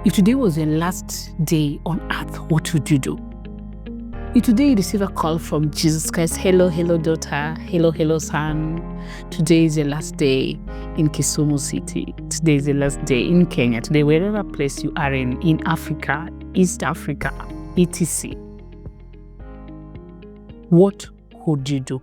If today was your last day on earth, what would you do? If today you receive a call from Jesus Christ, hello, daughter, hello, son. Today is your last day in Kisumu City. Today is your last day in Kenya. Today, wherever place you are in Africa, East Africa, etc. What would you do?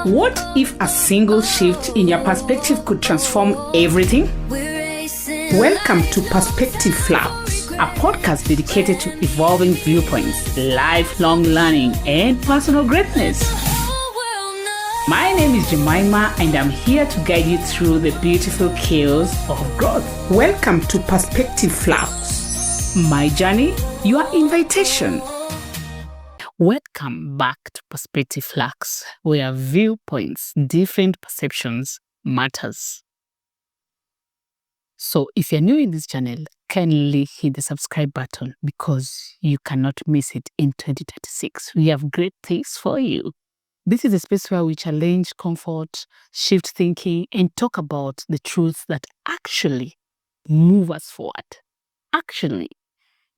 What if a single shift in your perspective could transform everything? Welcome to Perspective Flux, a podcast dedicated to evolving viewpoints, lifelong learning, and personal greatness. My name is Jemima, and I'm here to guide you through the beautiful chaos of growth. Welcome to Perspective Flux. My journey, your invitation. Welcome back to Perspective Flux, where viewpoints, different perceptions matters. So if you're new in this channel, kindly hit the subscribe button because you cannot miss it in 2026. We have great things for you. This is a space where we challenge comfort, shift thinking, and talk about the truths that actually move us forward, actually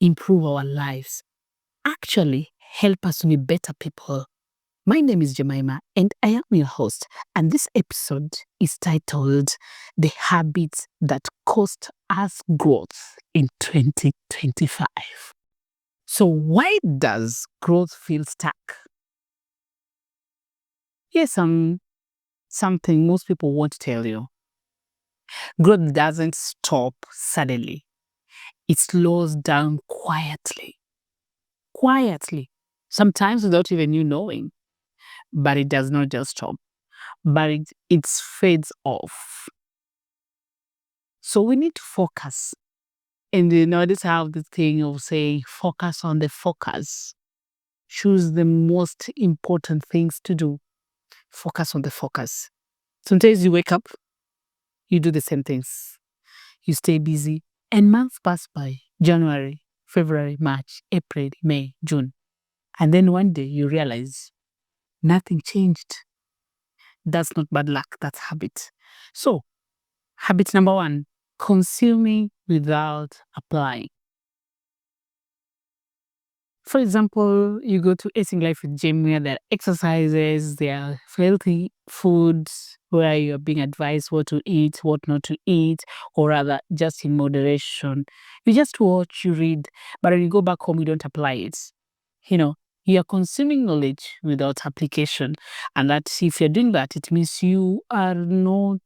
improve our lives, actually help us to be better people. My name is Jemima, and I am your host, and this episode is titled The Habits That Cost Us Growth in 2025. So why does growth feel stuck? Here's something most people won't tell you. Growth doesn't stop suddenly. It slows down quietly, sometimes without even you knowing. But it does not just stop, but it fades off. So we need to focus. And this have the thing of saying, focus on the focus. Choose the most important things to do. Focus on the focus. Sometimes you wake up, you do the same things. You stay busy, and months pass by. January, February, March, April, May, June. And then one day you realize nothing changed. That's not bad luck, that's habit. So, habit number 1, consuming without applying. For example, you go to Eating Life with Gym where there are exercises, there are healthy foods where you're being advised what to eat, what not to eat, or rather just in moderation. You just watch, you read, but when you go back home, you don't apply it. You are consuming knowledge without application. And that if you're doing that, it means you are not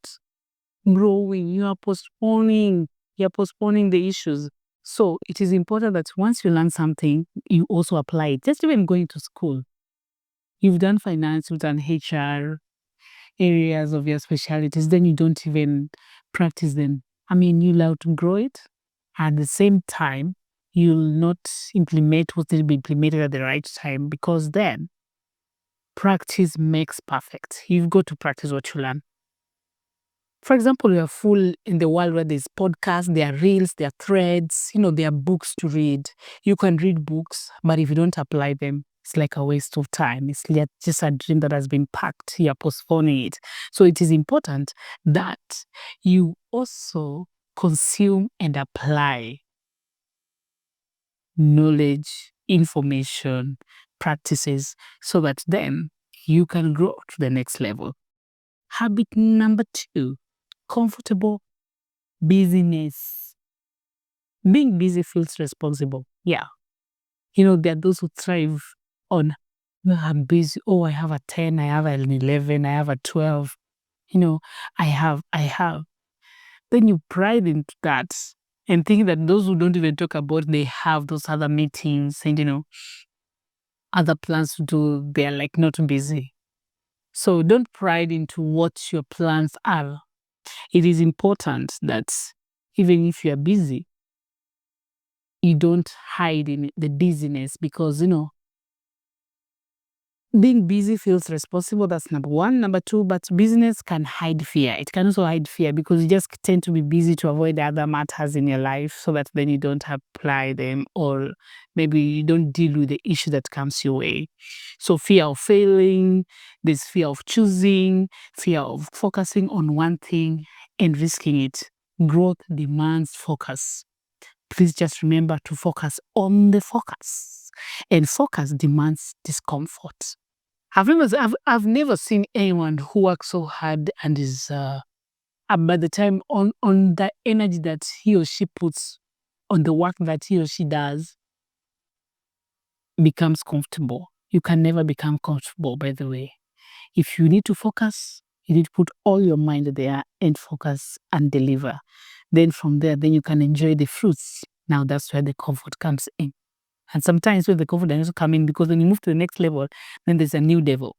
growing. You are postponing. You're postponing the issues. So it is important that once you learn something, you also apply it. Just even going to school. You've done finance, you've done HR, areas of your specialties, then you don't even practice them. You'll have to grow it. At the same time, you'll not implement what will be implemented at the right time, because then practice makes perfect. You've got to practice what you learn. For example, we are full in the world where there's podcasts, there are reels, there are threads, there are books to read. You can read books, but if you don't apply them, it's like a waste of time. It's like just a dream that has been packed. You're postponing it. So it is important that you also consume and apply knowledge, information, practices, so that then you can grow to the next level. Habit number 2, comfortable busyness. Being busy feels responsible. Yeah. There are those who thrive on, I'm busy. Oh, I have a 10, I have an 11, I have a 12. I have. Then you pride into that and think that those who don't even talk about, they have those other meetings and, other plans to do. They're like not busy. So don't pride into what your plans are. It is important that even if you are busy, you don't hide in the busyness, because, being busy feels responsible. That's number 1. Number 2, but business can hide fear. It can also hide fear because you just tend to be busy to avoid the other matters in your life, so that then you don't apply them, or maybe you don't deal with the issue that comes your way. So fear of failing, there's fear of choosing, fear of focusing on one thing and risking it. Growth demands focus. Please just remember to focus on the focus. And focus demands discomfort. I've never seen anyone who works so hard and is by the time on the energy that he or she puts on the work that he or she does becomes comfortable. You can never become comfortable, by the way. If you need to focus, you need to put all your mind there and focus and deliver. Then from there, then you can enjoy the fruits. Now that's where the comfort comes in. And sometimes when the comfort doesn't come in, because when you move to the next level, then there's a new devil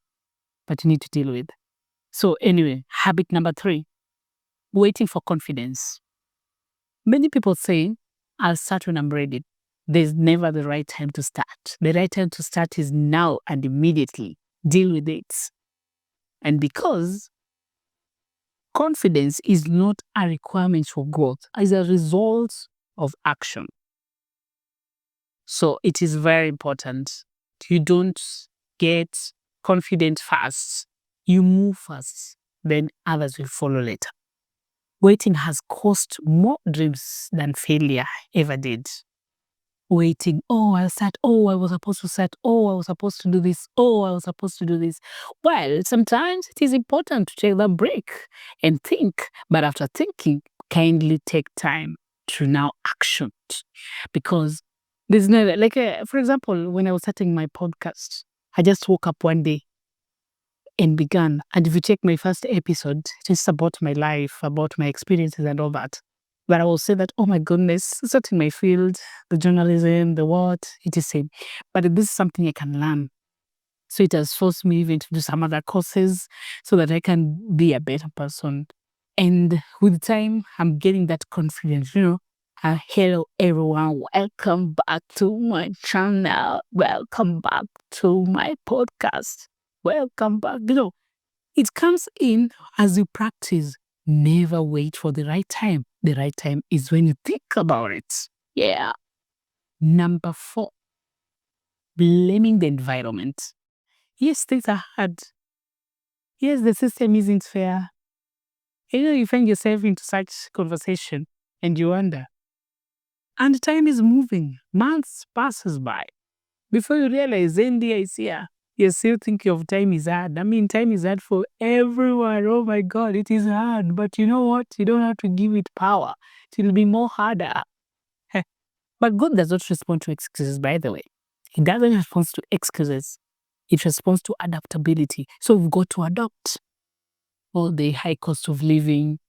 that you need to deal with. So anyway, habit number 3, waiting for confidence. Many people say, I'll start when I'm ready. There's never the right time to start. The right time to start is now and immediately. Deal with it. And because confidence is not a requirement for growth, it's a result of action. So it is very important. You don't get confident fast. You move fast, then others will follow later. Waiting has cost more dreams than failure ever did. Waiting, oh, I'll start, oh, I was supposed to start, oh, I was supposed to do this, oh, I was supposed to do this. Well, sometimes it is important to take that break and think, but after thinking, kindly take time to now action. Because there's never, like, for example, when I was starting my podcast, I just woke up one day and began. And if you check my first episode, it's about my life, about my experiences and all that. But I will say that, oh my goodness, it's not in my field, the journalism, the what, it is same. But this is something I can learn. So it has forced me even to do some other courses so that I can be a better person. And with time, I'm getting that confidence, hello everyone, welcome back to my channel. Welcome back to my podcast. Welcome back. It comes in as you practice. Never wait for the right time. The right time is when you think about it. Yeah. Number 4, blaming the environment. Yes, things are hard. Yes, the system isn't fair. You find yourself into such conversation and you wonder. And time is moving. Months passes by. Before you realize, NDI is here. You still think of time is hard. I mean, time is hard for everyone. Oh my God, it is hard. But you know what? You don't have to give it power. It will be more harder. But God does not respond to excuses, by the way. He doesn't respond to excuses. It responds to adaptability. So we've got to adapt. All the high cost of living,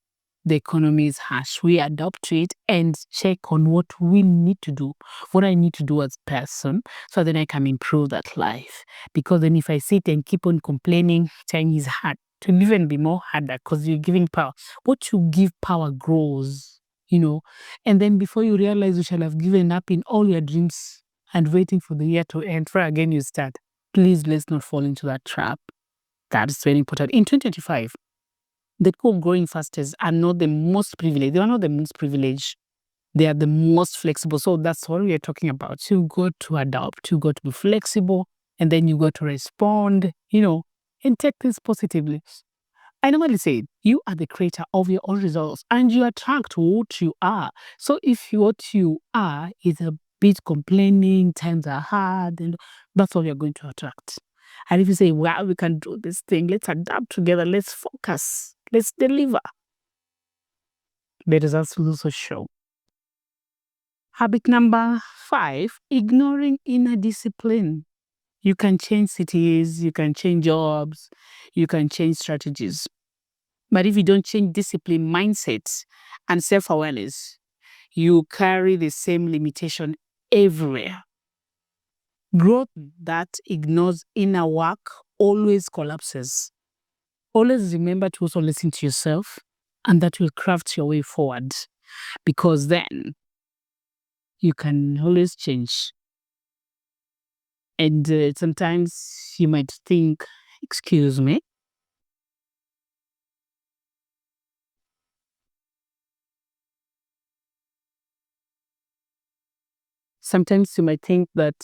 the economy is harsh. We adapt to it and check on what we need to do, what I need to do as a person, so then I can improve that life. Because then if I sit and keep on complaining, time is hard. It will even be more harder because you're giving power. What you give power grows, And then before you realize you shall have given up in all your dreams and waiting for the year to end, for again you start. Please, let's not fall into that trap. That is very important. In 2025, the people growing fastest are not the most privileged. They are not the most privileged. They are the most flexible. So that's what we are talking about. You got to adapt, you got to be flexible, and then you got to respond, and take this positively. I normally say, you are the creator of your own results and you attract what you are. So if what you are is a bit complaining, times are hard, and that's what you're going to attract. And if you say, wow, we can do this thing, let's adapt together, let's focus, let's deliver, the results will also show. Habit number 5, ignoring inner discipline. You can change cities, you can change jobs, you can change strategies. But if you don't change discipline, mindset, and self-awareness, you carry the same limitation everywhere. Growth that ignores inner work always collapses. Always remember to also listen to yourself, and that will craft your way forward. Because then you can always change. And sometimes you might think, excuse me. Sometimes you might think that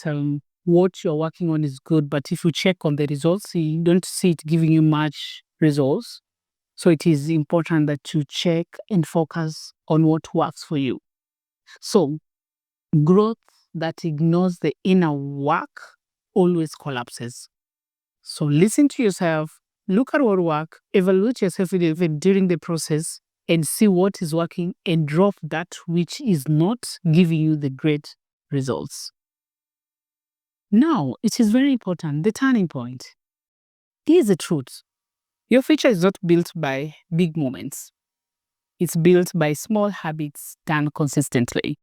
what you're working on is good, but if you check on the results, you don't see it giving you much results. So it is important that you check and focus on what works for you. So growth that ignores the inner work always collapses. So listen to yourself, look at what works, evaluate yourself even during the process, and see what is working and drop that which is not giving you the great results. Now, it is very important, the turning point. Here's the truth. Your future is not built by big moments. It's built by small habits done consistently.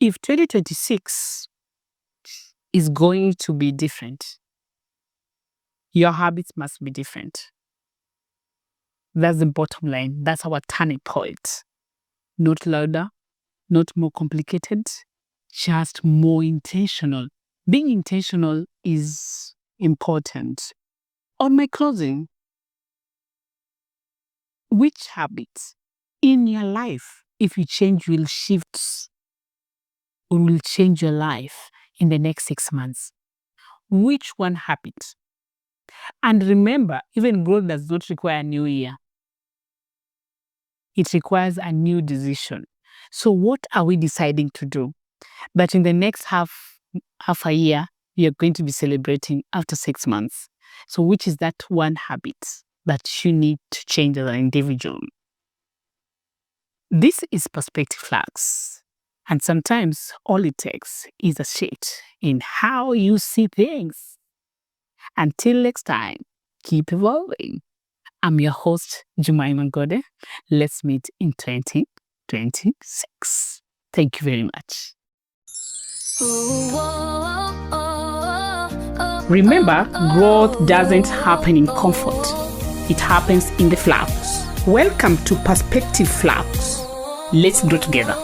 If 2026 is going to be different, your habits must be different. That's the bottom line. That's our turning point. Not louder, not more complicated, just more intentional. Being intentional is important. On my closing, which habits in your life, if you change, will shift or will change your life in the next 6 months? Which one habit? And remember, even growth does not require a new year. It requires a new decision. So what are we deciding to do? That in the next half a year, you're going to be celebrating after 6 months. So which is that one habit that you need to change as an individual? This is Perspective Flux. And sometimes all it takes is a shift in how you see things. Until next time, keep evolving. I'm your host, Jumaima Gode. Let's meet in 2026. Thank you very much. Remember, growth doesn't happen in comfort. It happens in the flux. Welcome to Perspective Flux. Let's grow together.